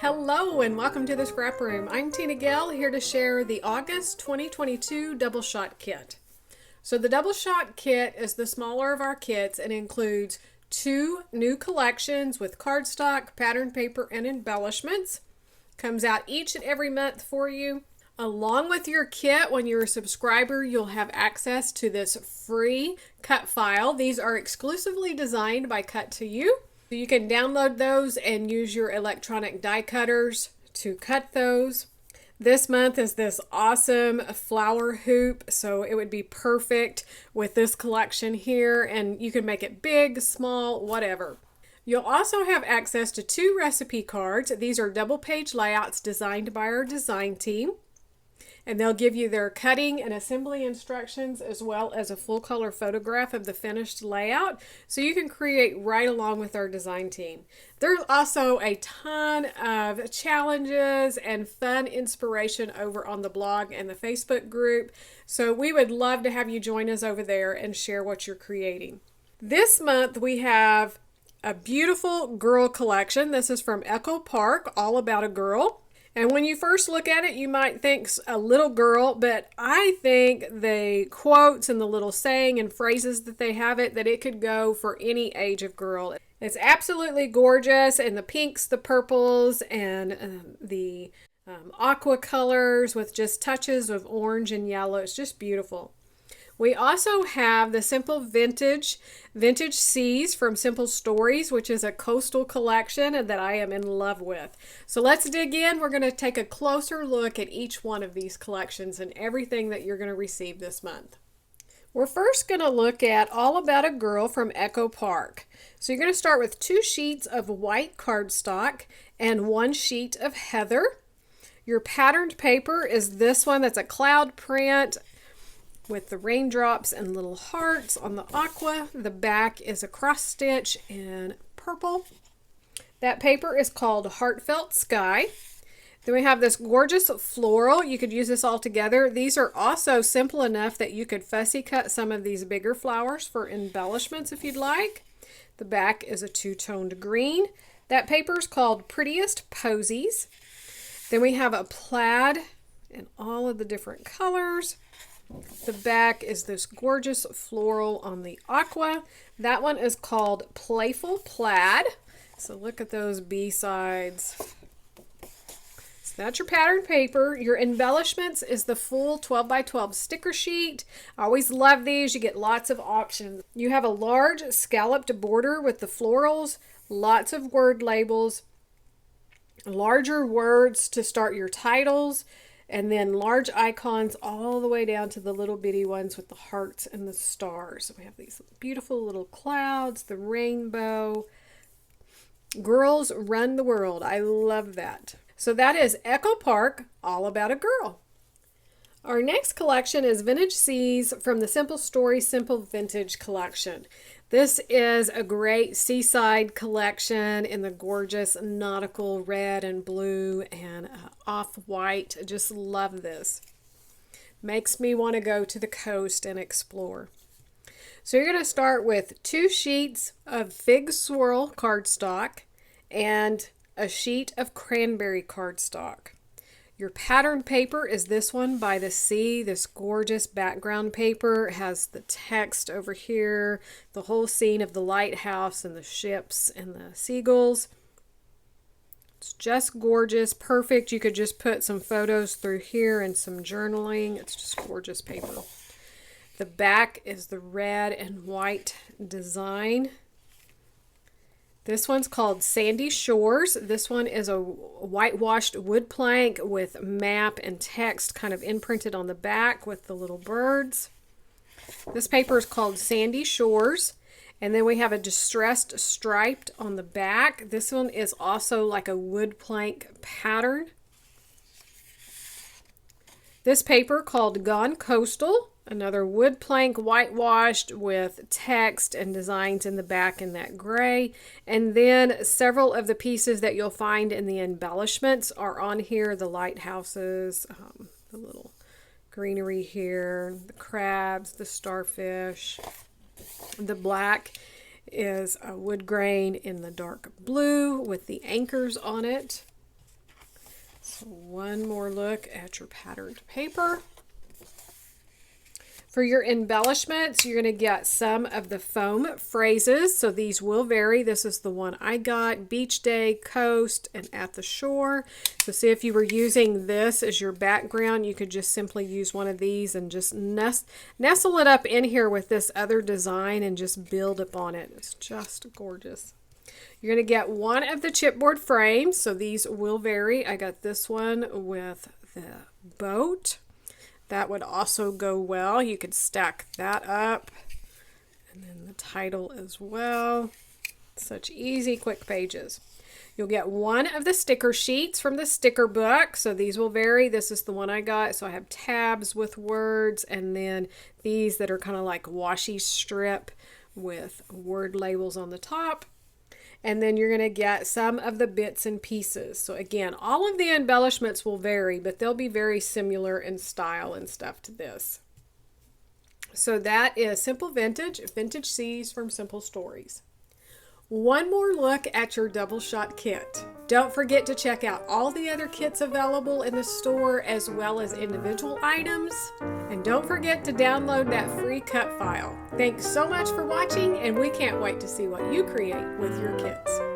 Hello and welcome to the Scrap Room. I'm Tina Gale, here to share the August 2022 Double Shot Kit. So the Double Shot Kit is the smaller of our kits and includes 2 new collections with cardstock, pattern paper, and embellishments. Comes out each and every month for you. Along with your kit, when you're a subscriber, you'll have access to this free cut file. These are exclusively designed by Cut to You. So you can download those and use your electronic die cutters to cut those. This month is this awesome flower hoop, so it would be perfect with this collection here, and you can make it big, small, whatever. You'll also have access to 2 recipe cards. These are double page layouts designed by our design team. And they'll give you their cutting and assembly instructions as well as a full color photograph of the finished layout, so you can create right along with our design team. There's also a ton of challenges and fun inspiration over on the blog and the Facebook group, so we would love to have you join us over there and share what you're creating. This month we have a beautiful girl collection. This is from Echo Park, All About a Girl. And when you first look at it, you might think a little girl, but I think the quotes and the little saying and phrases that they have that it could go for any age of girl. It's absolutely gorgeous, and the pinks, the purples, and the aqua colors with just touches of orange and yellow. It's just beautiful. We also have the Simple Vintage Seas from Simple Stories, which is a coastal collection that I am in love with. So let's dig in. We're going to take a closer look at each one of these collections and everything that you're going to receive this month. We're first going to look at All About a Girl from Echo Park. So you're going to start with 2 sheets of white cardstock and 1 sheet of heather. Your patterned paper is this one. That's a cloud print with the raindrops and little hearts on the aqua. The back is a cross stitch in purple. That paper is called Heartfelt Sky. Then we have this gorgeous floral. You could use this all together. These are also simple enough that you could fussy cut some of these bigger flowers for embellishments if you'd like. The back is a 2-toned green. That paper is called Prettiest Posies. Then we have a plaid in all of the different colors. The back is this gorgeous floral on the aqua. That one is called Playful Plaid. So look at those B-sides. So that's your pattern paper. Your embellishments is the full 12 by 12 sticker sheet. I always love these. You get lots of options. You have a large scalloped border with the florals, lots of word labels, larger words to start your titles, and then large icons all the way down to the little bitty ones with the hearts and the stars. So we have these beautiful little clouds, the rainbow. Girls run the world. I love that. So that is Echo Park, All About a Girl. Our next collection is Vintage Seas from the Simple Stories Simple Vintage collection. This is a great seaside collection in the gorgeous nautical red and blue and off-white. I just love this. Makes me want to go to the coast and explore. So you're going to start with 2 sheets of Fig Swirl cardstock and a sheet of cranberry cardstock. Your pattern paper is this one by the sea, this gorgeous background paper. It has the text over here, the whole scene of the lighthouse and the ships and the seagulls. It's just gorgeous, perfect. You could just put some photos through here and some journaling. It's just gorgeous paper. The back is the red and white design. This one's called Sandy Shores. This one is a whitewashed wood plank with map and text kind of imprinted on the back with the little birds. This paper is called Sandy Shores. And then we have a distressed striped on the back. This one is also like a wood plank pattern. This paper called Gone Coastal. Another wood plank whitewashed with text and designs in the back in that gray. And then several of the pieces that you'll find in the embellishments are on here. The lighthouses, the little greenery here, the crabs, the starfish. The black is a wood grain in the dark blue with the anchors on it. So one more look at your patterned paper. For your embellishments, you're going to get some of the foam phrases. So these will vary. This is the one I got: beach day, coast, and at the shore. So see, if you were using this as your background, you could just simply use one of these and just nestle it up in here with this other design and just build upon it. It's just gorgeous. You're going to get one of the chipboard frames. So these will vary. I got this one with the boat. That would also go well. You could stack that up. And then the title as well. Such easy, quick pages. You'll get one of the sticker sheets from the sticker book. So these will vary. This is the one I got. So I have tabs with words, and then these that are kind of like washi strip with word labels on the top. And then you're going to get some of the bits and pieces. So again, all of the embellishments will vary, but they'll be very similar in style and stuff to this. So that is Simple Vintage, Vintage C's from Simple Stories. One more look at your double shot kit. Don't forget to check out all the other kits available in the store, as well as individual items. And don't forget to download that free cut file. Thanks so much for watching, and we can't wait to see what you create with your kits.